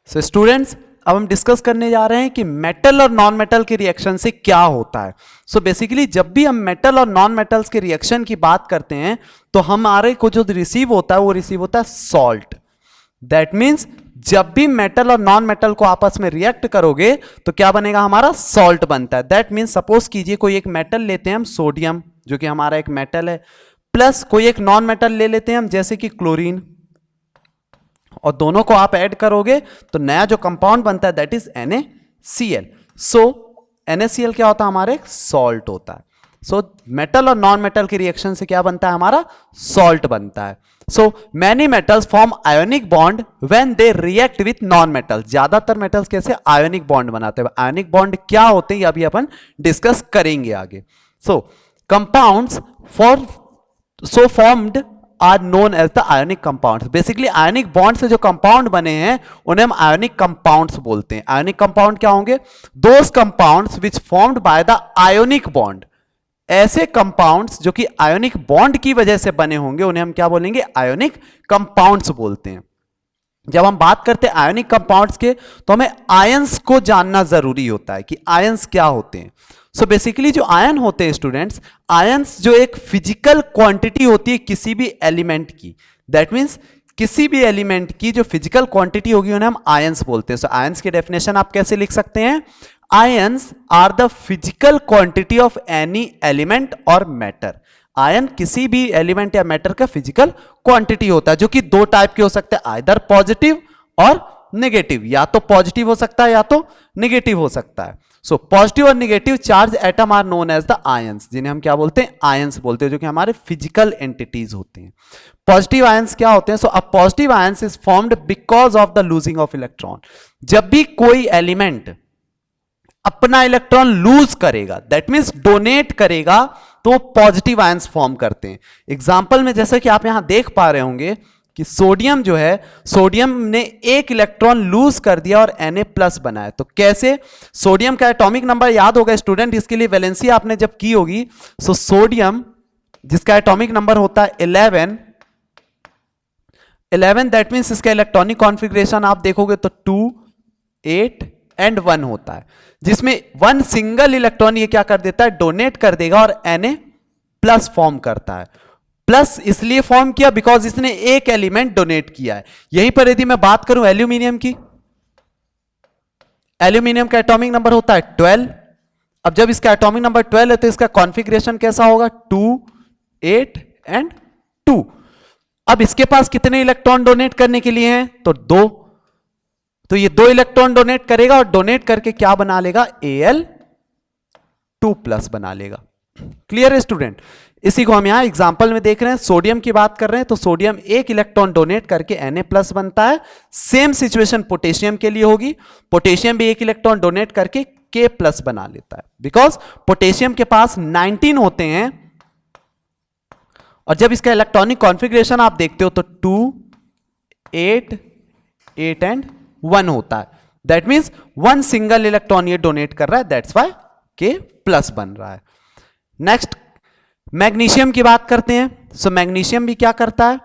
So students, अब हम discuss करने जा रहे हैं कि मेटल और नॉन मेटल के रिएक्शन से क्या होता है। सो बेसिकली जब भी हम मेटल और नॉन मेटल्स के रिएक्शन की बात करते हैं तो हमारे को जो रिसीव होता है वो रिसीव होता है सॉल्ट। दैट मीन्स जब भी मेटल और नॉन मेटल को आपस में रिएक्ट करोगे तो क्या बनेगा, हमारा सॉल्ट बनता है। दैट मीन्स सपोज कीजिए कोई एक मेटल लेते हैं हम, सोडियम जो कि हमारा एक मेटल है, प्लस कोई एक नॉन मेटल ले लेते हैं हम जैसे कि क्लोरीन, और दोनों को आप ऐड करोगे तो नया जो कंपाउंड बनता है that is NaCl। So NaCl क्या होता है, हमारा एक सॉल्ट होता है। सो मेटल और नॉन मेटल के रिएक्शन से क्या बनता है, हमारा सॉल्ट बनता है। So many metals form ionic bond when they react with non metal. ज्यादातर मेटल्स कैसे आयोनिक बॉन्ड बनाते हैं। आयोनिक बॉन्ड क्या होते हैं अभी अपन डिस्कस करेंगे आगे। So compounds formed are known as the ionic compounds. Basically ionic bond से जो कंपाउंड बने हैं उन्हें हम आयोनिक कंपाउंड्स बोलते हैं। आयोनिक कंपाउंड क्या होंगे, those compounds which formed by the ionic bond. ऐसे कंपाउंड्स जो कि आयोनिक बॉन्ड की वजह से बने होंगे उन्हें हम क्या बोलेंगे, आयोनिक कंपाउंड्स बोलते हैं। जब हम बात करते हैं आयोनिक कंपाउंड्स के तो हमें आयंस को जानना जरूरी होता है कि आयंस क्या होते हैं। सो बेसिकली जो आयन होते हैं स्टूडेंट्स, आयंस जो एक फिजिकल क्वांटिटी होती है किसी भी एलिमेंट की, दैट मीन्स किसी भी एलिमेंट की जो फिजिकल क्वांटिटी होगी उन्हें हम आयंस बोलते हैं। सो आयंस की डेफिनेशन आप कैसे लिख सकते हैं, ions are the physical quantity of any element और मैटर। आयन किसी भी एलिमेंट या मैटर का फिजिकल क्वांटिटी होता है जो कि दो टाइप के हो सकते हैं, आइदर पॉजिटिव और नेगेटिव। या तो पॉजिटिव हो सकता है या तो नेगेटिव हो सकता है। सो पॉजिटिव और negative charge atom are known as the ions, जिन्हें हम क्या बोलते हैं, आयंस बोलते हैं, जो कि हमारे फिजिकल एंटिटीज होते हैं। पॉजिटिव आयंस क्या होते हैं, so a positive ions is formed because of the losing of electron. जब भी कोई एलिमेंट अपना इलेक्ट्रॉन लूज करेगा, दैट मीन्स डोनेट करेगा, तो पॉजिटिव आयंस फॉर्म करते हैं। एग्जांपल में जैसे कि आप यहां देख पा रहे होंगे कि सोडियम जो है, सोडियम ने एक इलेक्ट्रॉन लूज कर दिया और Na+ बनाया। तो कैसे, सोडियम का एटॉमिक नंबर याद होगा स्टूडेंट, इसके लिए वैलेंसी आपने जब की होगी। सो सोडियम जिसका एटॉमिक नंबर होता है 11, दैट मीन्स इसका इलेक्ट्रॉनिक कॉन्फ़िगरेशन आप देखोगे तो 2, 8 एंड 1 होता है, जिसमें 1 सिंगल इलेक्ट्रॉन ये क्या कर देता है, डोनेट कर देगा और Na+ फॉर्म करता है। प्लस इसलिए फॉर्म किया बिकॉज इसने एक एलिमेंट डोनेट किया है। यहीं पर यदि मैं बात करूं एल्यूमिनियम की, एल्यूमिनियम का एटॉमिक नंबर होता है 12। अब जब इसका एटॉमिक नंबर 12 है तो इसका कॉन्फ़िगरेशन कैसा होगा, 2, 8 एंड 2। अब इसके पास कितने इलेक्ट्रॉन डोनेट करने के लिए हैं, तो 2। तो ये 2 इलेक्ट्रॉन डोनेट करेगा और डोनेट करके क्या बना लेगा, Al2+ बना लेगा। क्लियर है स्टूडेंट। इसी को हम यहां एग्जांपल में देख रहे हैं, सोडियम की बात कर रहे हैं तो सोडियम एक इलेक्ट्रॉन डोनेट करके Na+ बनता है। सेम सिचुएशन पोटेशियम के लिए होगी, पोटेशियम भी एक इलेक्ट्रॉन डोनेट करके K+ बना लेता है, बिकॉज पोटेशियम के पास 19 होते हैं। और जब इसका इलेक्ट्रॉनिक कॉन्फ़िगरेशन आप देखते हो तो 2, 8, 8 एंड 1 होता है। दैट मीन्स 1 सिंगल इलेक्ट्रॉन ये डोनेट कर रहा है, दैट्स वाई K+ बन रहा है। नेक्स्ट मैग्नीशियम की बात करते हैं। सो मैग्नीशियम भी क्या करता है,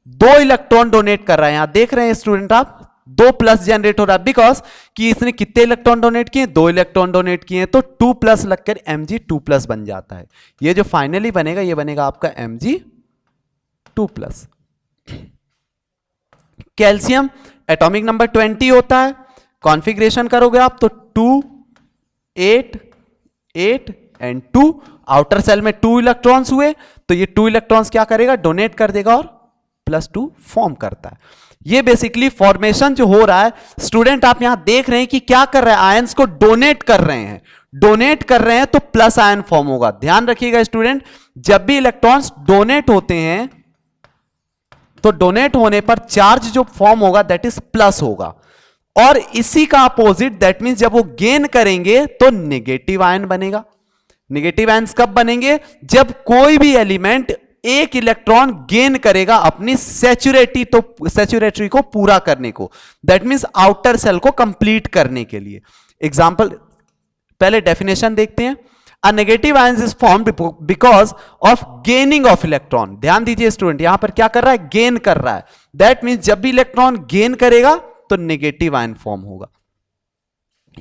2 इलेक्ट्रॉन डोनेट कर रहा है। यहां देख रहे हैं स्टूडेंट आप, 2+ जनरेट हो रहा है बिकॉज कि इसने कितने इलेक्ट्रॉन डोनेट किए, 2 इलेक्ट्रॉन डोनेट किए, तो 2+ लगकर Mg2+ बन जाता है। ये जो फाइनली बनेगा ये बनेगा आपका Mg2+। कैल्शियम एटॉमिक नंबर 20 होता है, कॉन्फ़िगरेशन करोगे आप तो 2, 8, 8 एंड 2। आउटर सेल में 2 इलेक्ट्रॉन्स हुए तो ये 2 इलेक्ट्रॉन्स क्या करेगा, डोनेट कर देगा और +2 फॉर्म करता है। ये बेसिकली फॉर्मेशन जो हो रहा है स्टूडेंट, आप यहां देख रहे हैं कि क्या कर रहे हैं, आयंस को डोनेट कर रहे हैं, डोनेट कर रहे हैं तो प्लस आयन फॉर्म होगा। ध्यान रखिएगा स्टूडेंट, जब भी इलेक्ट्रॉन्स डोनेट होते हैं तो डोनेट होने पर चार्ज जो फॉर्म होगा दैट इज प्लस होगा, और इसी का अपोजिट दैट मींस जब वो गेन करेंगे तो नेगेटिव आयन बनेगा। नेगेटिव आयंस कब बनेंगे, जब कोई भी एलिमेंट एक इलेक्ट्रॉन गेन करेगा अपनी सैचुरेटरी को पूरा करने को, दैट मींस आउटर सेल को कंप्लीट करने के लिए। एग्जांपल, पहले डेफिनेशन देखते हैं। A negative ions is formed because of gaining of electron. ध्यान दीजिए स्टूडेंट, यहां पर क्या कर रहा है, गेन कर रहा है। दैट मींस जब भी इलेक्ट्रॉन गेन करेगा तो नेगेटिव आयन फॉर्म होगा।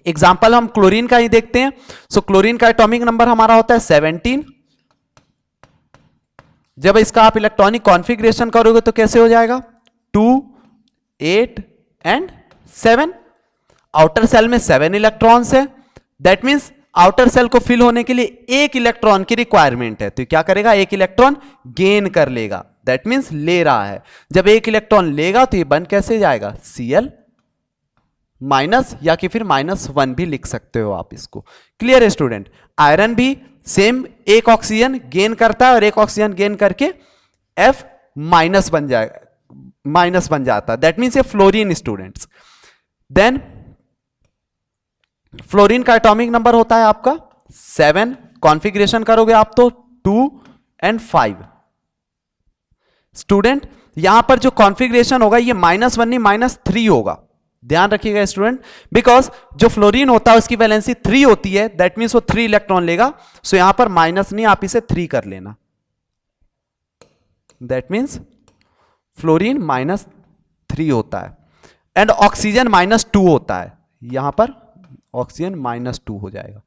एग्जाम्पल हम क्लोरीन का ही देखते हैं। सो क्लोरीन का एटॉमिक नंबर हमारा होता है 17। जब इसका आप इलेक्ट्रॉनिक कॉन्फ़िगरेशन करोगे तो कैसे हो जाएगा, 2, 8 एंड 7। आउटर सेल में 7 इलेक्ट्रॉन्स है, दैट मींस आउटर सेल को फिल होने के लिए 1 इलेक्ट्रॉन की रिक्वायरमेंट है, तो क्या करेगा, 1 इलेक्ट्रॉन गेन कर लेगा, दैट मींस ले रहा है। जब 1 इलेक्ट्रॉन लेगा तो ये बन कैसे जाएगा, Cl माइनस, या कि फिर -1 भी लिख सकते हो आप इसको। क्लियर है स्टूडेंट। आयरन भी सेम, एक ऑक्सीजन गेन करता है और एक ऑक्सीजन गेन करके F माइनस बन जाएगा, माइनस बन जाता है, दैट मींस ये फ्लोरीन स्टूडेंट्स। देन फ्लोरीन का एटॉमिक नंबर होता है आपका 7, कॉन्फ़िगरेशन करोगे आप तो 2 एंड 5। स्टूडेंट यहां पर जो कॉन्फ़िगरेशन होगा ये -1 नहीं -3 होगा, ध्यान रखिएगा स्टूडेंट, बिकॉज जो फ्लोरीन होता है उसकी वैलेंसी 3 होती है, दैट मींस वो 3 इलेक्ट्रॉन लेगा। सो यहां पर माइनस नहीं, आप इसे 3 कर लेना, दैट मींस फ्लोरीन -3 होता है एंड ऑक्सीजन -2 होता है, यहां पर ऑक्सीजन -2 हो जाएगा।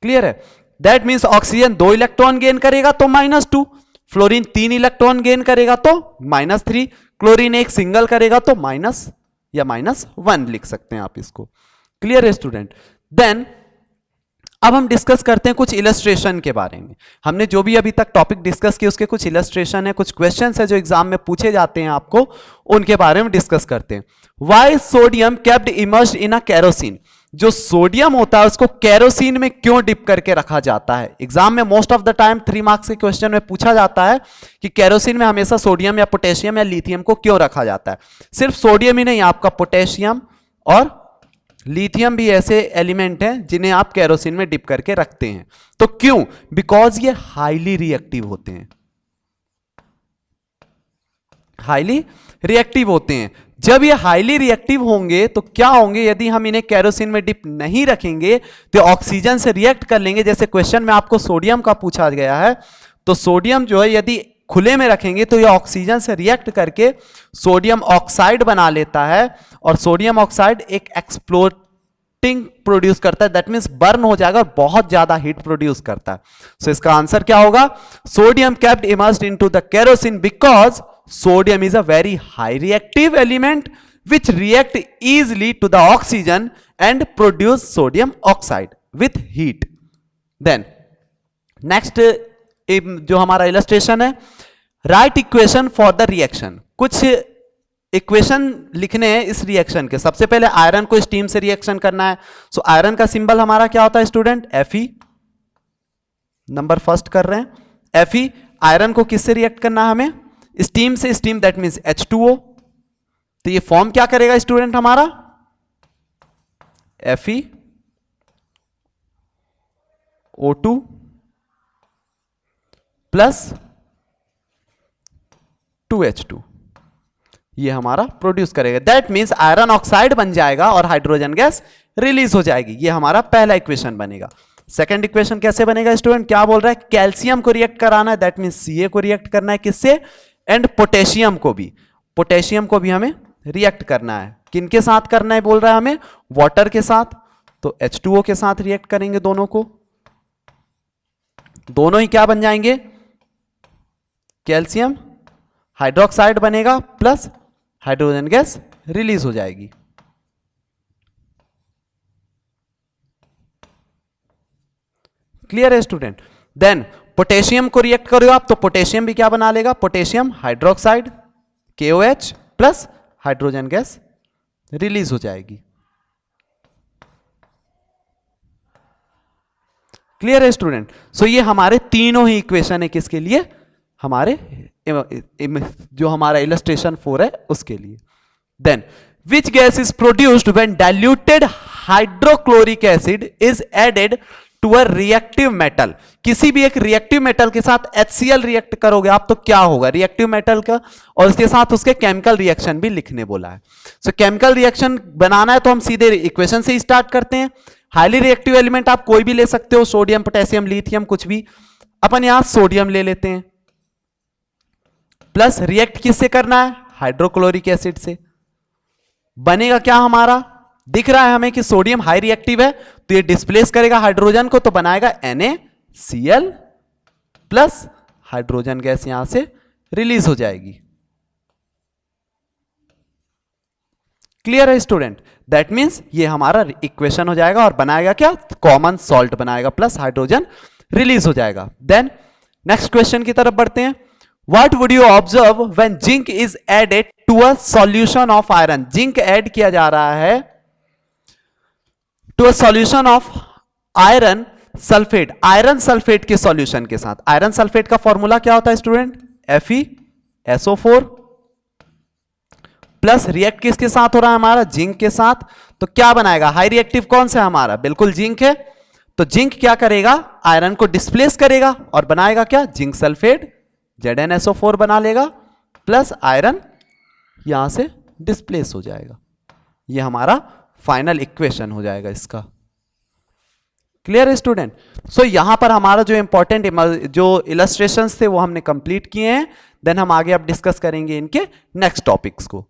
क्लियर है, that means oxygen 2 electron gain करेगा तो -2, फ्लोरीन 3 इलेक्ट्रॉन गेन करेगा तो -3, क्लोरीन एक सिंगल करेगा तो माइनस या -1 लिख सकते हैं आप इसको। क्लियर है स्टूडेंट। देन अब हम डिस्कस करते हैं कुछ इलस्ट्रेशन के बारे में। हमने जो भी अभी तक टॉपिक डिस्कस किए उसके कुछ इलस्ट्रेशन है, कुछ क्वेश्चंस है जो एग्जाम में पूछे जाते हैं आपको, उनके बारे में डिस्कस करते हैं। Why sodium kept immersed in a kerosene, जो सोडियम होता है उसको केरोसिन में क्यों डिप करके रखा जाता है। एग्जाम में most of the time 3 marks के क्वेश्चन में पूछा जाता है कि केरोसिन में हमेशा सोडियम या पोटेशियम या लिथियम को क्यों रखा जाता है। सिर्फ सोडियम ही नहीं, आपका पोटेशियम और लिथियम भी ऐसे एलिमेंट हैं जिन्हें आप केरोसिन में डिप करके रखते हैं। तो क्यों, बिकॉज ये हाईली रिएक्टिव होते हैं, हाईली रिएक्टिव होते हैं। जब ये हाईली रिएक्टिव होंगे तो क्या होंगे, यदि हम इन्हें केरोसिन में डिप नहीं रखेंगे तो ऑक्सीजन से रिएक्ट कर लेंगे। जैसे क्वेश्चन में आपको सोडियम का पूछा गया है, तो सोडियम जो है यदि खुले में रखेंगे तो ये ऑक्सीजन से रिएक्ट करके सोडियम ऑक्साइड बना लेता है, और सोडियम ऑक्साइड एक एक्सप्लोटिंग प्रोड्यूस करता है, दैट मींस बर्न हो जाएगा और बहुत ज्यादा हीट प्रोड्यूस करता है। सो इसका आंसर क्या होगा, sodium kept immersed into the kerosene because sodium is a very high reactive element which react easily to the oxygen and produce sodium oxide with heat. Then next जो हमारा illustration है, write equation for the reaction। कुछ equation लिखने हैं इस reaction के। सबसे पहले आयरन को स्टीम से रिएक्शन करना है। सो आयरन का सिंबल हमारा क्या होता है स्टूडेंट, Fe। नंबर फर्स्ट कर रहे हैं Fe। आयरन को किससे रिएक्ट करना है हमें, स्टीम से। Steam that means H2O। तो ये फॉर्म क्या करेगा स्टूडेंट हमारा, Fe O2 प्लस 2H2, ये हमारा प्रोड्यूस करेगा। दैट मींस आयरन ऑक्साइड बन जाएगा और हाइड्रोजन गैस रिलीज हो जाएगी। ये हमारा पहला इक्वेशन बनेगा। सेकंड इक्वेशन कैसे बनेगा स्टूडेंट, क्या बोल रहा है, कैल्शियम को रिएक्ट कराना है, दैट मींस Ca को रिएक्ट करना है, किससे, एंड पोटेशियम को भी। पोटेशियम को भी हमें रिएक्ट करना है, किनके साथ करना है बोल रहा है हमें, वाटर के साथ। तो H2O के साथ रिएक्ट करेंगे दोनों को, दोनों ही क्या बन जाएंगे, कैल्शियम हाइड्रोक्साइड बनेगा प्लस हाइड्रोजन गैस रिलीज हो जाएगी। क्लियर है स्टूडेंट। देन पोटेशियम को रिएक्ट करो आप, तो पोटेशियम भी क्या बना लेगा, potassium hydroxide KOH plus hydrogen gas release हो जाएगी। क्लियर है स्टूडेंट। सो ये हमारे तीनों ही इक्वेशन है किसके लिए, हमारे जो हमारा इलस्ट्रेशन 4 है उसके लिए। Then which gas is produced when diluted hydrochloric acid is added to a reactive metal. किसी भी एक रिएक्टिव मेटल के साथ HCl रिएक्ट करोगे आप तो क्या होगा, रिएक्टिव मेटल का, और उसके साथ उसके केमिकल रिएक्शन भी लिखने बोला है। सो केमिकल रिएक्शन बनाना है तो हम सीधे इक्वेशन से ही स्टार्ट करते हैं। हाईली रिएक्टिव एलिमेंट आप कोई भी ले सकते हो, सोडियम पोटेशियम लिथियम कुछ भी। अपन यहां सोडियम ले लेते हैं, प्लस रिएक्ट किससे करना है, हाइड्रोक्लोरिक एसिड से। बनेगा क्या हमारा, दिख रहा है हमें कि सोडियम हाई रिएक्टिव है, तो ये डिस्प्लेस करेगा हाइड्रोजन को, तो बनाएगा NaCl प्लस हाइड्रोजन गैस यहां से रिलीज हो जाएगी। क्लियर है स्टूडेंट? दैट मीन्स ये हमारा इक्वेशन हो जाएगा और बनाएगा क्या, कॉमन सॉल्ट बनाएगा प्लस हाइड्रोजन रिलीज हो जाएगा। देन नेक्स्ट क्वेश्चन की तरफ बढ़ते हैं। What would you observe when zinc is added to a solution of iron? Zinc add किया जा रहा है to a solution of iron sulphate, iron sulphate के सॉल्यूशन के साथ। आयरन सल्फेट का फॉर्मूला क्या होता है स्टूडेंट, FeSO4 प्लस रिएक्ट किसके साथ हो रहा है हमारा, जिंक के साथ। तो क्या बनाएगा, हाई रिएक्टिव कौन सा है हमारा, बिल्कुल जिंक है। तो जिंक क्या करेगा, आयरन को डिस्प्लेस करेगा और बनाएगा क्या, जिंक सल्फेट ZnSO4 बना लेगा प्लस आयरन यहां से डिस्प्लेस हो जाएगा। ये हमारा फाइनल इक्वेशन हो जाएगा इसका। क्लियर है स्टूडेंट? सो यहां पर हमारा जो इंपॉर्टेंट जो इलस्ट्रेशंस थे वो हमने कंप्लीट किए हैं। देन हम आगे अब डिस्कस करेंगे इनके नेक्स्ट टॉपिक्स को।